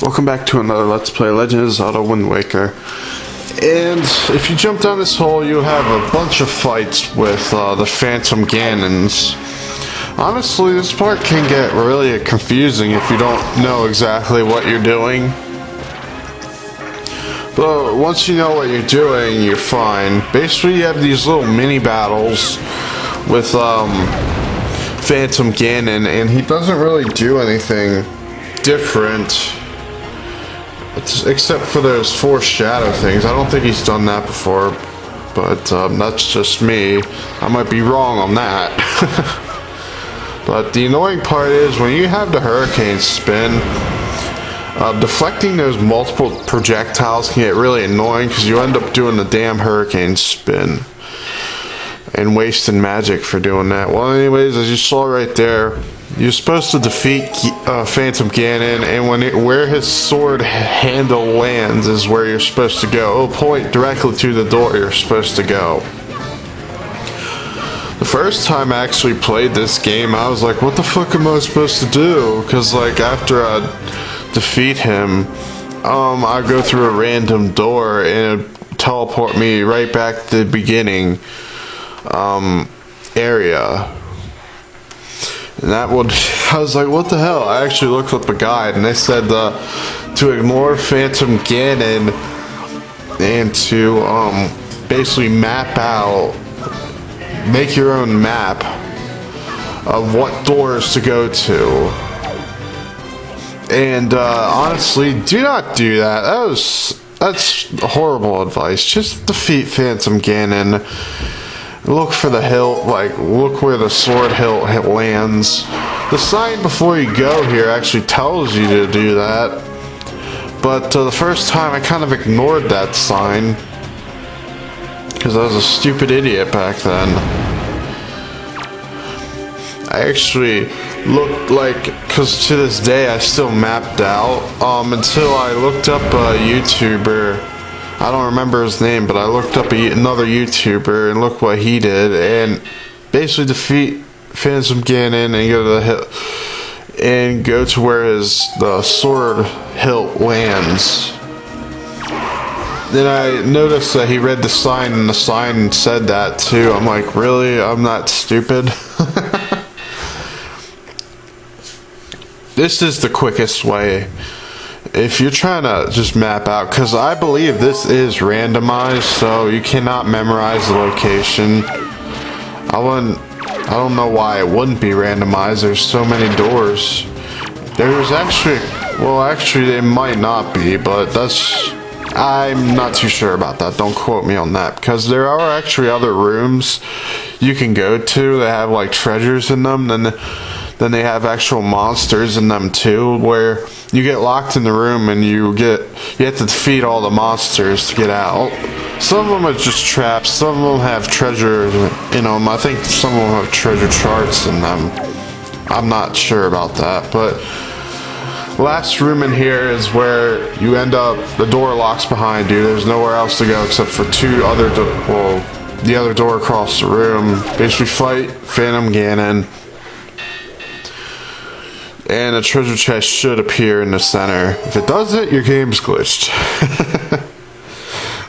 Welcome back to another Let's Play Legend of Zelda Wind Waker. And if you jump down this hole, you have a bunch of fights with the Phantom Ganons. Honestly, this part can get really confusing if you don't know exactly what you're doing. But once you know what you're doing, you're fine. Basically, you have these little mini battles with Phantom Ganon, and he doesn't really do anything different. Except for those 4 shadow things. I don't think he's done that before, but that's just me. I might be wrong on that. But the annoying part is when you have the hurricane spin, deflecting those multiple projectiles can get really annoying because you end up doing the damn hurricane spin and wasting magic for doing that. Well, anyways, as you saw right there, you're supposed to defeat Phantom Ganon, and where his sword handle lands is where you're supposed to go. It'll point directly to the door you're supposed to go. The first time I actually played this game, I was like, what the fuck am I supposed to do? Because, like, after I defeat him, I go through a random door and it teleport me right back to the beginning area. And that would, I was like, what the hell? I actually looked up a guide, and they said to ignore Phantom Ganon and to basically map out, make your own map of what doors to go to. And honestly, do not do that. That's horrible advice. Just defeat Phantom Ganon. Look for the hilt, like, look where the sword hilt lands. The sign before you go here actually tells you to do that. But the first time I kind of ignored that sign, because I was a stupid idiot back then. I actually looked like, because to this day I still mapped out, until I looked up a YouTuber. I don't remember his name, but I looked up another YouTuber and look what he did, and basically defeat Phantom Ganon and go to the hilt and go to where the sword hilt lands. Then I noticed that he read the sign, and the sign said that too. I'm like, really? I'm not stupid. This is the quickest way. If you're trying to just map out, because I believe this is randomized, so you cannot memorize the location. I don't know why it wouldn't be randomized. There's so many doors. There's actually, well, actually it might not be, but I'm not too sure about that. Don't quote me on that, because there are actually other rooms you can go to that have like treasures in them. Then they have actual monsters in them too, where you get locked in the room and you have to defeat all the monsters to get out. Some of them are just traps, some of them have treasure in them. I think some of them have treasure charts in them. I'm not sure about that, but last room in here is where you end up, the door locks behind you. There's nowhere else to go except for the other door across the room. Basically fight Phantom Ganon. And a treasure chest should appear in the center. If it doesn't, your game's glitched.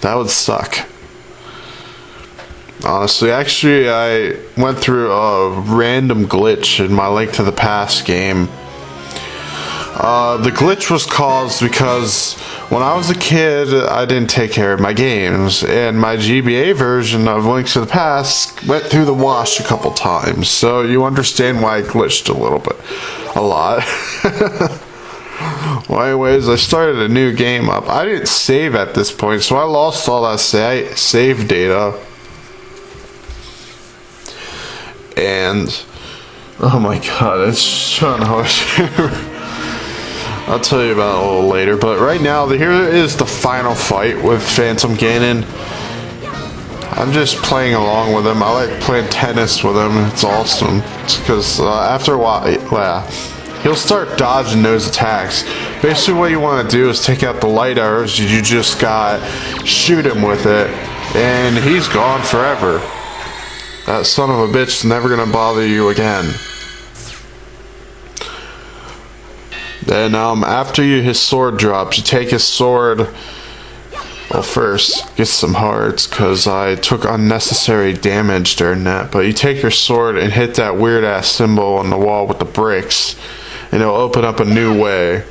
That would suck. Honestly, actually, I went through a random glitch in my Link to the Past game. The glitch was caused because when I was a kid, I didn't take care of my games, and my GBA version of Link to the Past went through the wash a couple times, so you understand why I glitched a lot. Well, anyways, I started a new game up. I didn't save at this point, so I lost all that save data. And oh my god, it's so hard. I'll tell you about it a little later, but right now, here is the final fight with Phantom Ganon. I'm just playing along with him. I like playing tennis with him. It's awesome. Because after a while, he'll start dodging those attacks. Basically, what you want to do is take out the light arrows you just got, shoot him with it, and he's gone forever. That son of a bitch is never going to bother you again. Then after his sword drops, you take his sword. Well, first get some hearts because I took unnecessary damage during that. But you take your sword and hit that weird ass symbol on the wall with the bricks, and it'll open up a new way.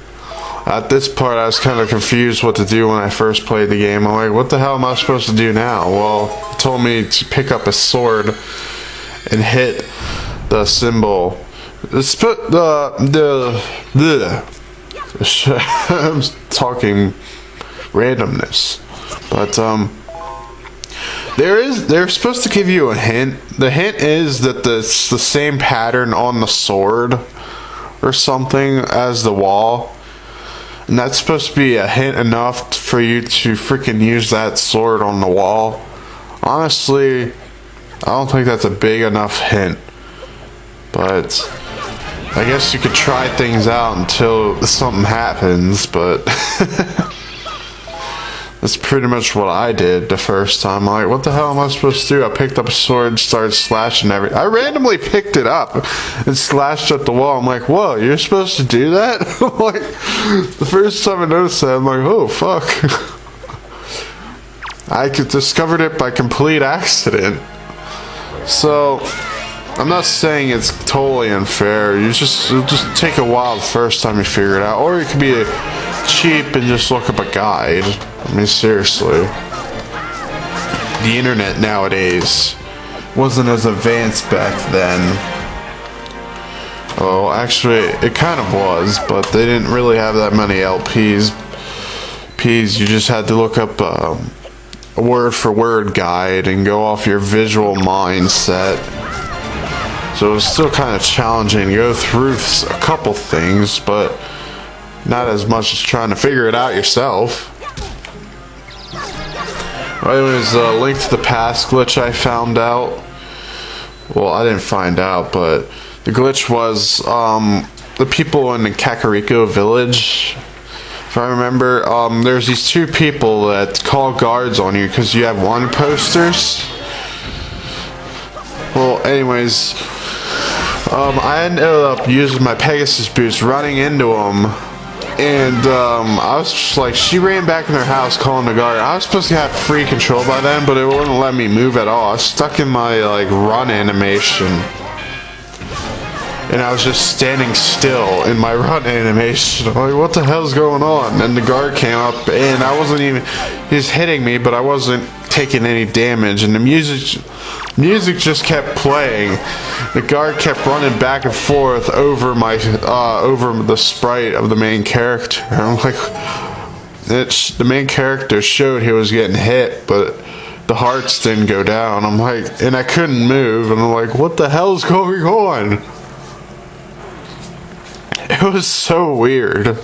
At this part, I was kind of confused what to do when I first played the game. I'm like, what the hell am I supposed to do now? Well, it told me to pick up a sword and hit the symbol. I'm talking randomness, but they're supposed to give you a hint. The hint is that it's the same pattern on the sword or something as the wall. And that's supposed to be a hint enough for you to freaking use that sword on the wall. Honestly, I don't think that's a big enough hint. But I guess you could try things out until something happens, but that's pretty much what I did the first time. I'm like, what the hell am I supposed to do? I picked up a sword, started slashing everything. I randomly picked it up and slashed at the wall. I'm like, whoa, you're supposed to do that? Like, the first time I noticed that, I'm like, oh, fuck. I discovered it by complete accident. So, I'm not saying it's totally unfair. It'll just take a while the first time you figure it out. Or you could be cheap and just look up a guide. I mean, seriously. The internet nowadays wasn't as advanced back then. Oh, actually, it kind of was, but they didn't really have that many LPs. You just had to look up a word-for-word guide and go off your visual mindset. So it was still kind of challenging to go through a couple things, but not as much as trying to figure it out yourself. Anyways, Link to the Past glitch I found out. Well, I didn't find out, but the glitch was the people in the Kakariko village. If I remember, there's these two people that call guards on you because you have wanted posters. Well, anyways, I ended up using my Pegasus boost, running into them. And I was just like, she ran back in her house calling the guard. I was supposed to have free control by then, but it wouldn't let me move at all. I was stuck in my like run animation. And I was just standing still in my run animation. I'm like, what the hell's going on? And the guard came up and I wasn't even, he was hitting me, but I wasn't taking any damage. And the music just kept playing. The guard kept running back and forth over my over the sprite of the main character. I'm like, the main character showed he was getting hit, but the hearts didn't go down. I'm like, and I couldn't move, and I'm like, what the hell's going on? It was so weird.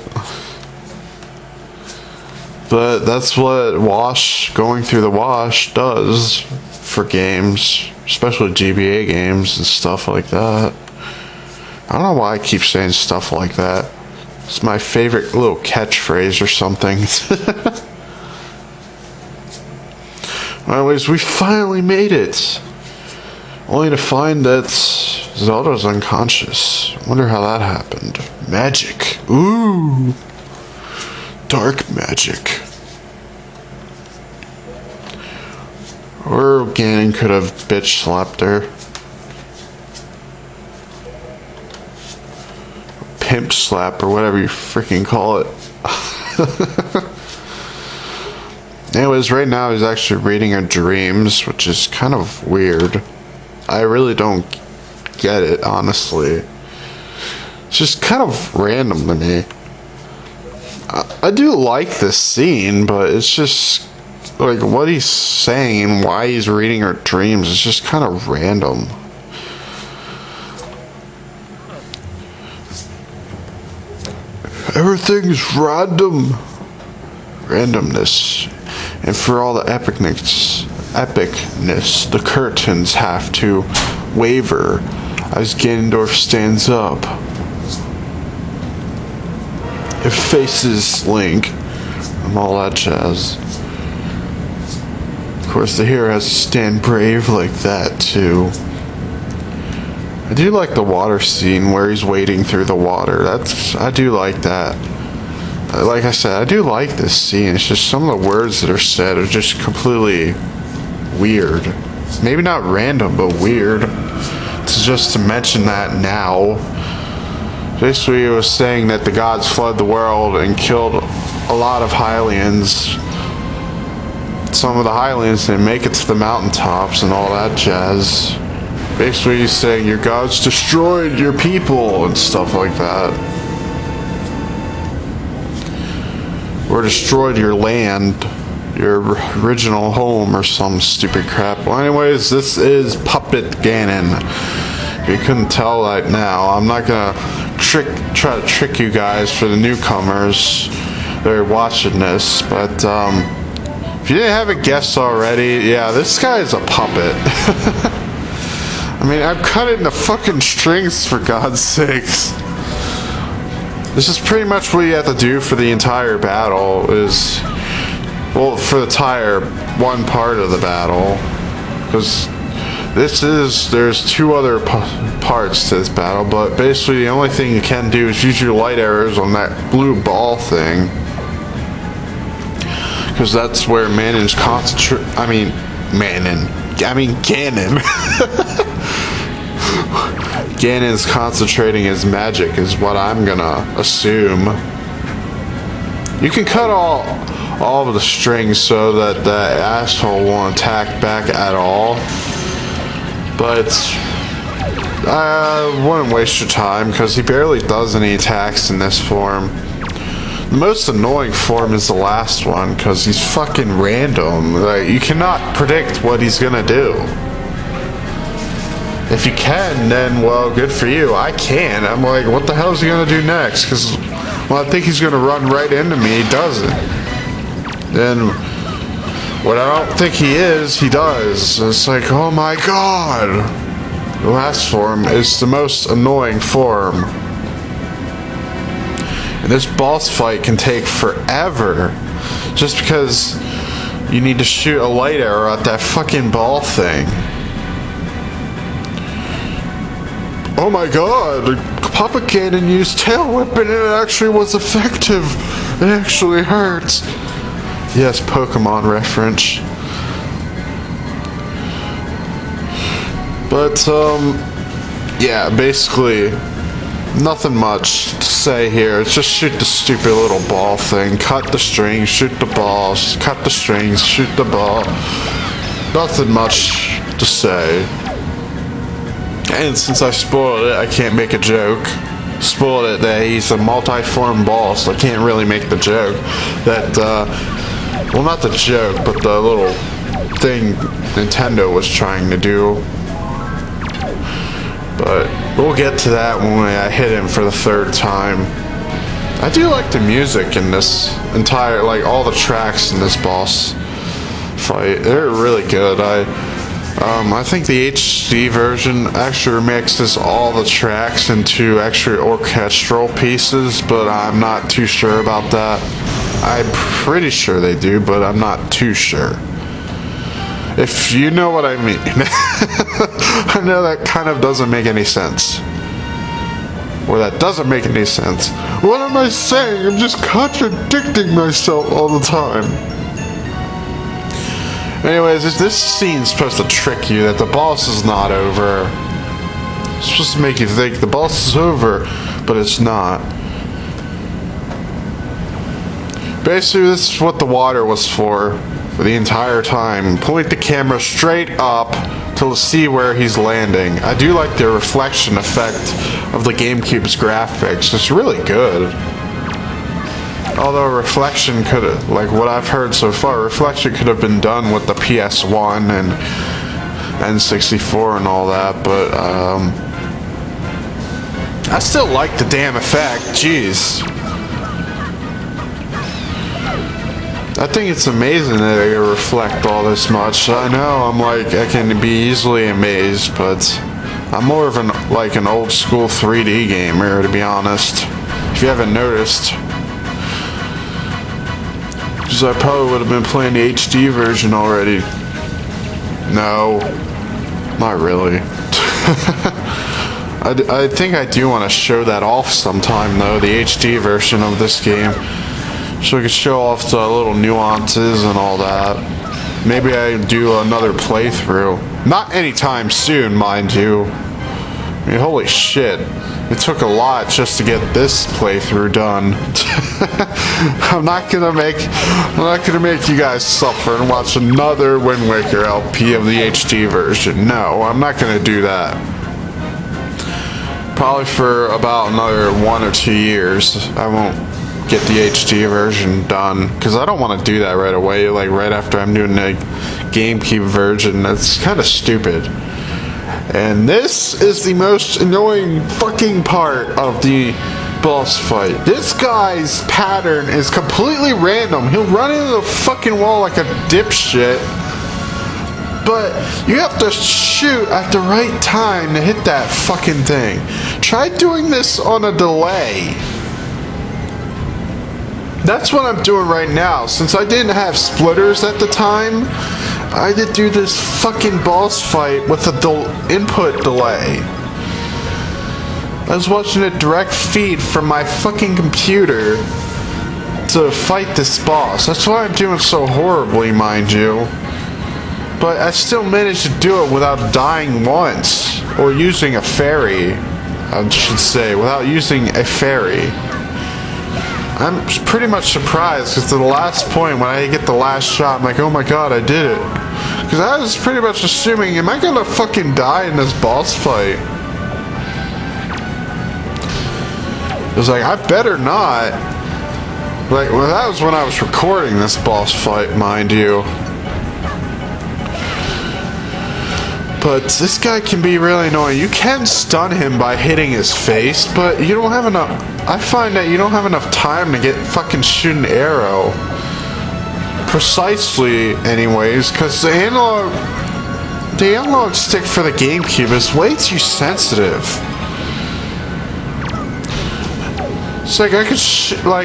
But that's what going through the wash does for games, especially GBA games and stuff like that. I don't know why I keep saying stuff like that. It's my favorite little catchphrase or something. Anyways, we finally made it. Only to find that Zelda's unconscious. Wonder how that happened. Magic. Ooh. Dark magic. Or Ganon could have bitch slapped her. Pimp slap or whatever you freaking call it. Anyways, right now he's actually reading her dreams, which is kind of weird. I really don't get it, honestly. It's just kind of random to me. I do like this scene, but it's just like what he's saying and why he's reading her dreams is just kind of random. Everything's random. Randomness. And for all the epicness, the curtains have to waver as Ganondorf stands up. It faces Link and all that jazz. Of course, the hero has to stand brave like that too. I do like the water scene where he's wading through the water. I do like that. Like I said, I do like this scene. It's just some of the words that are said are just completely weird. Maybe not random, but weird. Just to mention that now. Basically, it was saying that the gods flood the world and killed a lot of Hylians. Some of the Hylians didn't make it to the mountaintops and all that jazz. Basically, he's saying your gods destroyed your people and stuff like that. Or destroyed your land, your original home, or some stupid crap. Well, anyways, this is Puppet Ganon. If you couldn't tell right now, I'm not gonna try to trick you guys for the newcomers that are watching this, but if you didn't have a guess already, yeah, this guy is a puppet. I mean, I'm cutting the fucking strings, for God's sakes. This is pretty much what you have to do for the entire battle, is, well, for the entire one part of the battle, because there's two other parts to this battle, but basically the only thing you can do is use your light arrows on that blue ball thing, because that's where Ganon's Ganon's concentrating his magic, is what I'm gonna assume. You can cut all of the strings so that the asshole won't attack back at all, but I wouldn't waste your time because he barely does any attacks in this form. The most annoying form is the last one because he's fucking random. Like, you cannot predict what he's gonna do. If you can, then, well, good for you. I can't. I'm like, what the hell is he gonna do next? Because, well, I think he's gonna run right into me. He doesn't. Then, what I don't think he is, he does. It's like, oh my god. The last form is the most annoying form. And this boss fight can take forever. Just because you need to shoot a light arrow at that fucking ball thing. Oh my god, Papa Ganon used tail whip and it actually was effective. It actually hurts. Yes, Pokemon reference. But, yeah, basically, nothing much to say here. It's just shoot the stupid little ball thing. Cut the strings, shoot the balls. Cut the strings, shoot the ball. Nothing much to say. And since I spoiled it, I can't make a joke. Spoiled it that he's a multi-form boss, so I can't really make the joke. That, well, not the joke, but the little thing Nintendo was trying to do. But we'll get to that when I hit him for the third time. I do like the music in this entire, like, all the tracks in this boss fight. They're really good. I think the HD version actually mixes all the tracks into extra orchestral pieces, but I'm not too sure about that. I'm pretty sure they do, but I'm not too sure. If you know what I mean. I know that kind of doesn't make any sense. Or that doesn't make any sense. What am I saying? I'm just contradicting myself all the time. Anyways, this scene's supposed to trick you that the boss is not over. It's supposed to make you think the boss is over, but it's not. Basically, this is what the water was for the entire time. Point the camera straight up to see where he's landing. I do like the reflection effect of the GameCube's graphics. It's really good. Although reflection could have, like what I've heard so far, reflection could have been done with the PS1 and N64 and all that, but I still like the damn effect. Jeez. I think it's amazing that they reflect all this much. I know I'm like, I can be easily amazed, but I'm more of an old school 3D gamer, to be honest. If you haven't noticed. Because I probably would have been playing the HD version already. No. Not really. I think I do want to show that off sometime, though, the HD version of this game. So we can show off the little nuances and all that. Maybe I do another playthrough. Not anytime soon, mind you. I mean, holy shit. It took a lot just to get this playthrough done. I'm not gonna make you guys suffer and watch another Wind Waker LP of the HD version. No, I'm not gonna do that. Probably for about another 1 or 2 years, I won't get the HD version done, because I don't want to do that right away, like right after I'm doing the GameCube version. That's kind of stupid. And this is the most annoying fucking part of the boss fight. This guy's pattern is completely random. He'll run into the fucking wall like a dipshit, but you have to shoot at the right time to hit that fucking thing. Try doing this on a delay. That's what I'm doing right now. Since I didn't have splitters at the time, I did do this fucking boss fight with a input delay. I was watching a direct feed from my fucking computer to fight this boss. That's why I'm doing so horribly, mind you. But I still managed to do it without dying once. Or using a fairy, I should say. Without using a fairy. I'm pretty much surprised, because to the last point, when I get the last shot, I'm like, oh my god, I did it. Because I was pretty much assuming, am I gonna fucking die in this boss fight? It was like, I better not. Like, well, that was when I was recording this boss fight, mind you. But this guy can be really annoying. You can stun him by hitting his face, but you don't have enough. I find that you don't have enough time to get fucking shoot an arrow. Precisely, anyways, because the analog stick for the GameCube is way too sensitive. It's like I could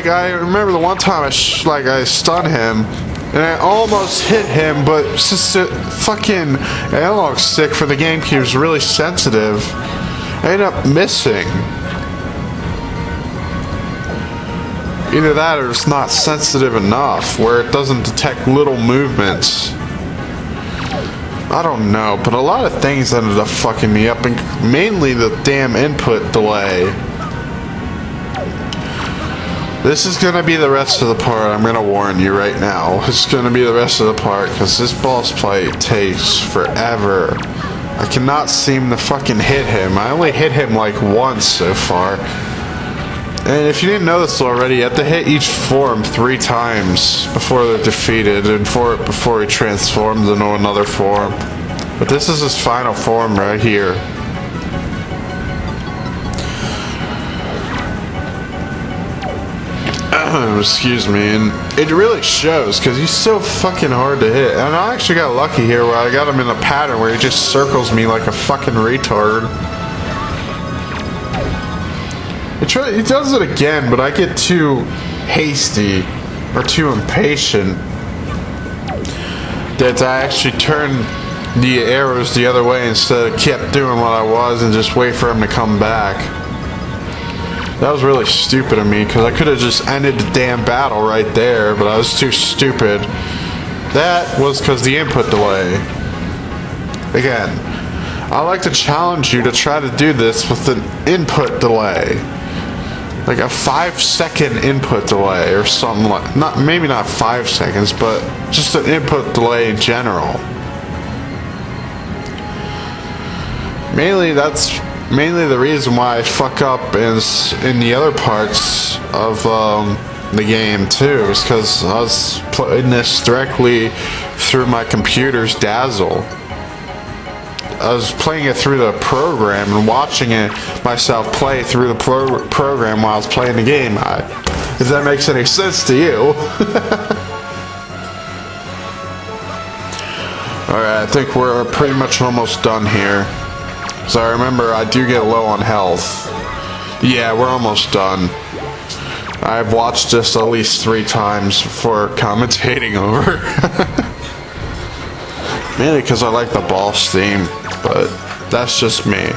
I remember the one time I stunned him. And I almost hit him, but since the fucking analog stick for the GameCube is really sensitive, I ended up missing. Either that or it's not sensitive enough, where it doesn't detect little movements. I don't know, but a lot of things ended up fucking me up, and mainly the damn input delay. This is gonna be the rest of the part. I'm gonna warn you right now. It's gonna be the rest of the part, because this boss fight takes forever. I cannot seem to fucking hit him. I only hit him like once so far. And if you didn't know this already, you have to hit each form 3 times before they're defeated, and before he transforms into another form. But this is his final form right here. Excuse me, and it really shows, because he's so fucking hard to hit. And I actually got lucky here where I got him in a pattern where he just circles me like a fucking retard. He does it again, but I get too hasty or too impatient that I actually turn the arrows the other way instead of kept doing what I was and just wait for him to come back. That was really stupid of me, because I could have just ended the damn battle right there, but I was too stupid. That was because the input delay. Again, I like to challenge you to try to do this with an input delay. Like a 5-second input delay or something like, maybe not 5 seconds, but just an input delay in general. Mainly the reason why I fuck up is in the other parts of the game too, is because I was playing this directly through my computer's Dazzle. I was playing it through the program and watching it myself play through the program while I was playing the game. If that makes any sense to you. Alright, I think we're pretty much almost done here. So I remember I do get low on health. Yeah, we're almost done. I've watched this at least 3 times before commentating over. Mainly because I like the boss theme, but that's just me.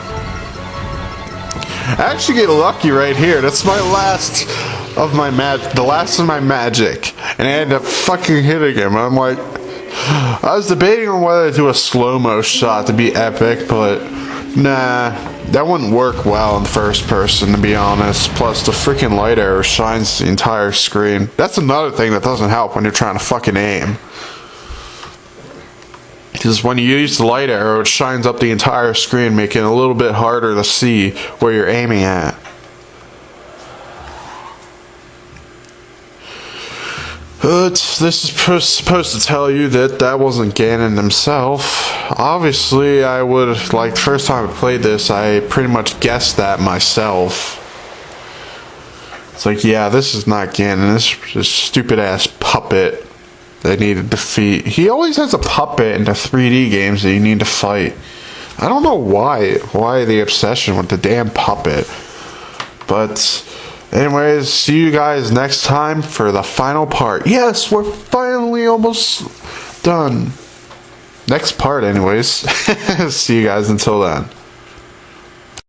I actually get lucky right here. That's my last of my the last of my magic. And I end up fucking hitting him. I'm like, I was debating on whether to do a slow-mo shot to be epic, but nah, that wouldn't work well in first person, to be honest. Plus, the freaking light arrow shines the entire screen. That's another thing that doesn't help when you're trying to fucking aim. Because when you use the light arrow, it shines up the entire screen, making it a little bit harder to see where you're aiming at. But this is supposed to tell you that that wasn't Ganon himself. Obviously, I would, like, the first time I played this, I pretty much guessed that myself. It's like, yeah, this is not Ganon. This is stupid-ass puppet they need to defeat. He always has a puppet in the 3D games that you need to fight. I don't know why. Why the obsession with the damn puppet. But anyways, see you guys next time for the final part. Yes, we're finally almost done. Next part anyways. See you guys until then.